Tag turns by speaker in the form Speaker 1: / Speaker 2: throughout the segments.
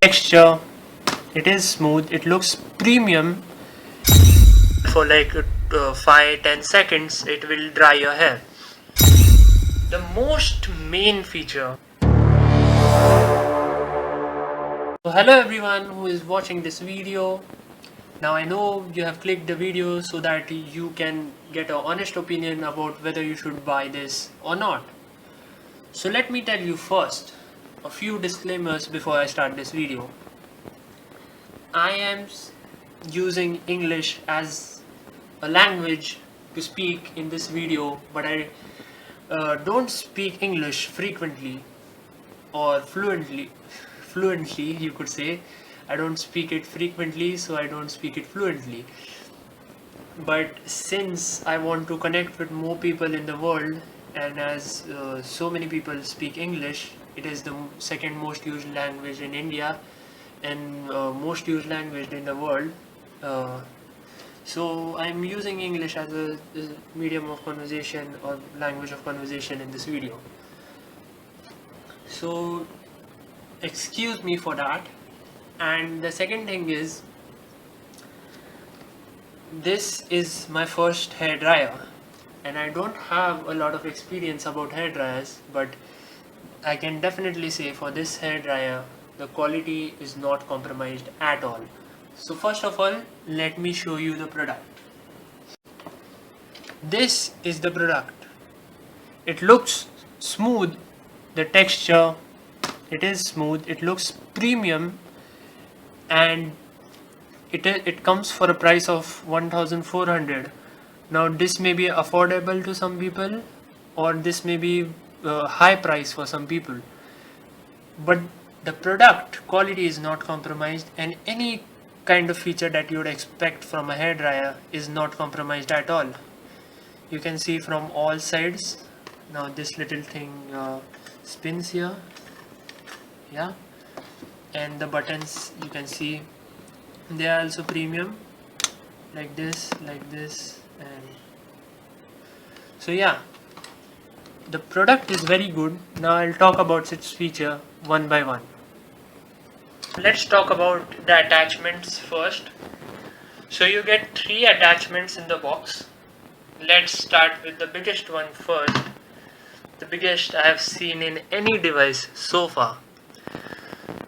Speaker 1: texture, it is smooth, it looks premium. For like 5-10 seconds it will dry your hair. The most main feature. So hello everyone who is watching this video. Now I know you have clicked the video so that you can get an honest opinion about whether you should buy this or not. So let me tell you first a few disclaimers before I start this video. I am using English as a language to speak in this video, but I don't speak English frequently or fluently you could say. I don't speak it frequently, so I don't speak it fluently. But since I want to connect with more people in the world, and as so many people speak English, it is the second most used language in India and most used language in the world. So I'm using English as a medium of conversation or language of conversation in this video. So excuse me for that. And the second thing is, this is my first hair dryer and I don't have a lot of experience about hair dryers, but I can definitely say for this hair dryer the quality is not compromised at all. So first of all, let me show you the product. This is the product. It looks smooth, the texture, it is smooth, it looks premium, and it comes for a price of 1400. Now this may be affordable to some people, or this may be a high price for some people, but the product quality is not compromised, and any kind of feature that you would expect from a hairdryer is not compromised at all. You can see from all sides. Now this little thing spins here, yeah, and the buttons you can see they are also premium, like this, and so yeah, the product is very good. Now I'll talk about its feature one by one. Let's talk about the attachments first. So you get 3 attachments in the box. Let's start with the biggest one first, the biggest I have seen in any device so far.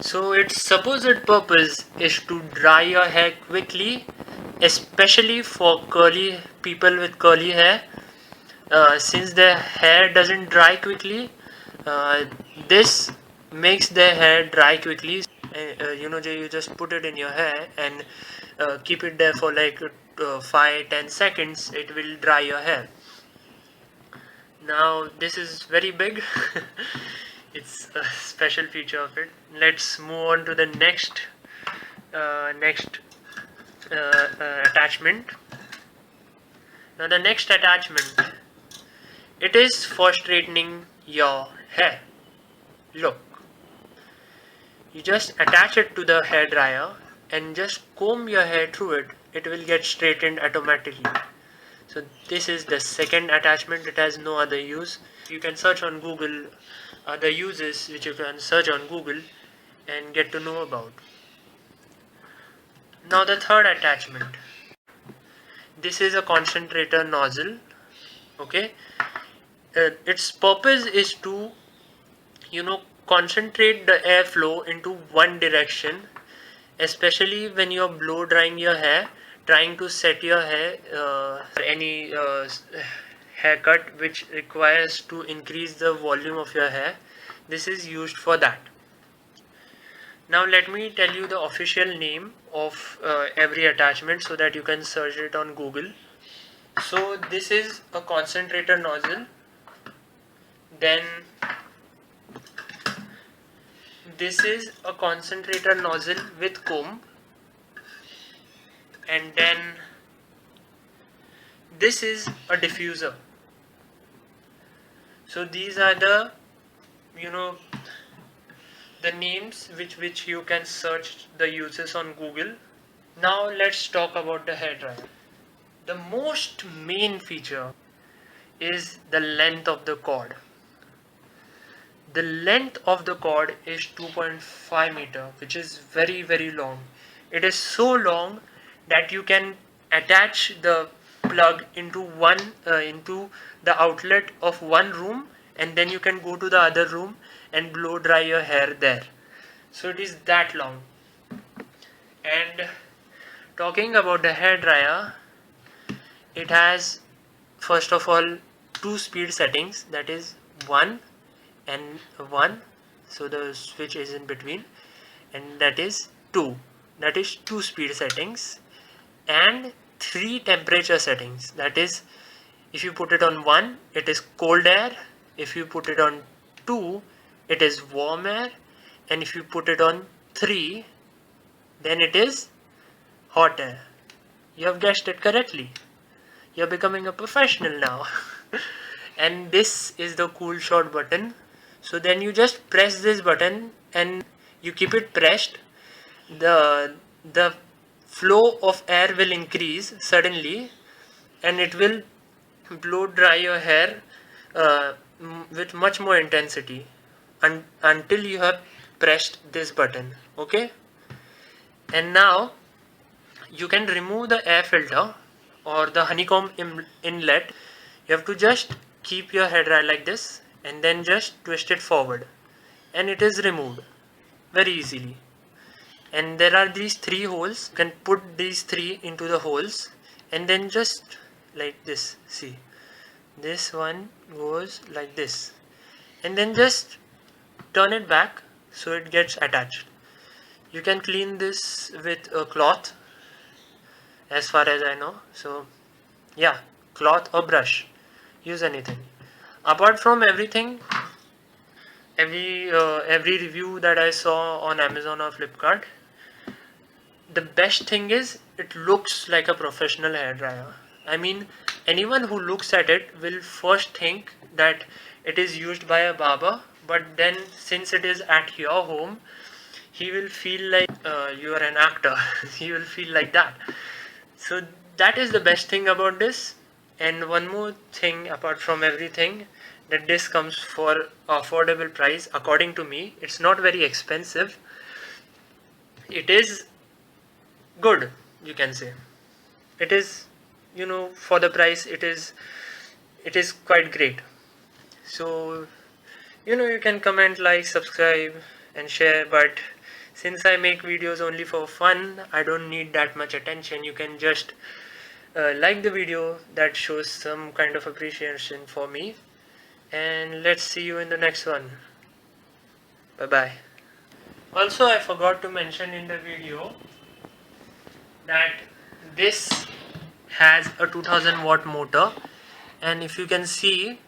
Speaker 1: So its supposed purpose is to dry your hair quickly, especially for curly people with curly hair. Since their hair doesn't dry quickly, this makes their hair dry quickly. You just put it in your hair and keep it there for like 5-10 seconds. It will dry your hair. Now this is very big. It's a special feature of it. Let's move on to the next attachment. Now the next attachment, it is for straightening your hair. Look, you just attach it to the hair dryer and just comb your hair through it. It will get straightened automatically. So this is the second attachment. It has no other use. You can search on Google other uses, which you can search on Google and get to know about. Now the third attachment, this is a concentrator nozzle. Okay, its purpose is to concentrate the airflow into one direction, especially when you're blow drying your hair, trying to set your hair for any haircut which requires to increase the volume of your hair. This is used for that. Now let me tell you the official name of every attachment so that you can search it on Google. So this is a concentrator nozzle, then this is a concentrator nozzle with comb, and then this is a diffuser. So these are the the names which you can search the uses on Google. Now let's talk about the hairdryer. The most main feature is the length of the cord. The length of the cord is 2.5 meter, which is very long. It is so long that you can attach the plug into the outlet of one room, and then you can go to the other room and blow dry your hair there. So it is that long. And talking about the hair dryer, it has first of all two speed settings, that is 1 and 1, so the switch is in between, and that is 2, that is 2 speed settings, and 3 temperature settings, that is if you put it on 1 it is cold air, if you put it on 2 it is warm air, and if you put it on 3 then it is hot air. You have guessed it correctly. You're becoming a professional now. And this is the cool shot button. So then you just press this button and you keep it pressed. The flow of air will increase suddenly, and it will blow dry your hair with much more intensity until you have pressed this button. Okay, and now you can remove the air filter or the honeycomb inlet. You have to just keep your hair dry like this and then just twist it forward, and it is removed very easily. And there are these 3 holes. You can put these 3 into the holes and then just like this. See, this one goes like this, and then just turn it back so it gets attached. You can clean this with a cloth as far as I know. So yeah, cloth or brush, use anything. Apart from everything, every review that I saw on Amazon or Flipkart, the best thing is it looks like a professional hairdryer. I mean, anyone who looks at it will first think that it is used by a barber, but then since it is at your home, he will feel like you are an actor. He will feel like that. So that is the best thing about this. And one more thing apart from everything, that this comes for affordable price. According to me, it's not very expensive. It is good, you can say. It is, for the price, it is quite great. So you can comment, like, subscribe and share, but since I make videos only for fun, I don't need that much attention. You can just like the video. That shows some kind of appreciation for me. And let's see you in the next one. Bye bye. Also, I forgot to mention in the video that this has a 2000 watt motor, and if you can see,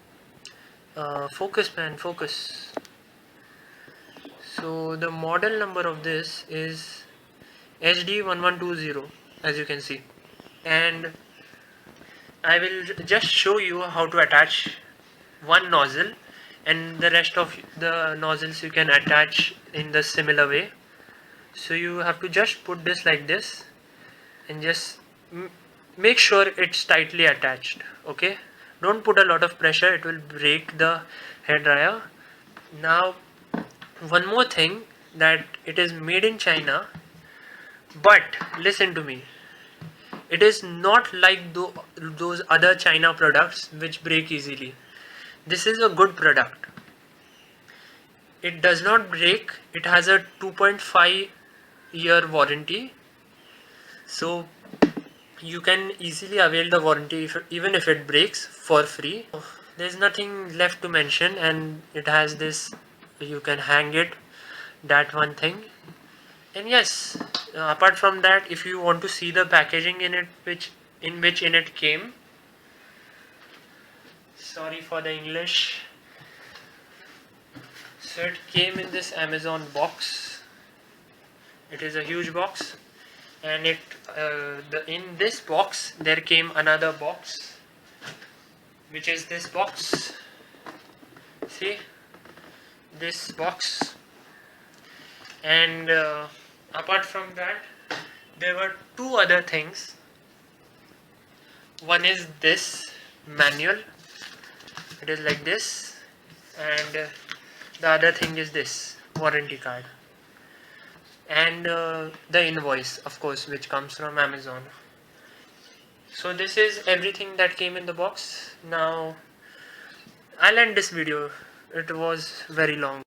Speaker 1: focus man, focus. So the model number of this is HD1120, as you can see, and I will just show you how to attach one nozzle, and the rest of the nozzles you can attach in the similar way. So you have to just put this like this and just make sure it's tightly attached. Okay, don't put a lot of pressure, it will break the hair dryer. Now one more thing, that it is made in China, but listen to me, it is not like those other China products which break easily. This is a good product. It does not break. It has a 2.5 year warranty, so you can easily avail the warranty even if it breaks for free. There's nothing left to mention, and it has this, you can hang it, that one thing. And yes, apart from that, if you want to see the packaging in which it came, sorry for the English, so it came in this Amazon box. It is a huge box, and in this box there came another box, which is this box. See, this box. And apart from that, there were 2 other things. One is this manual. It is like this, and The other thing is this warranty card, and the invoice, of course, which comes from Amazon. So this is everything that came in the box. Now I'll end this video. It was very long.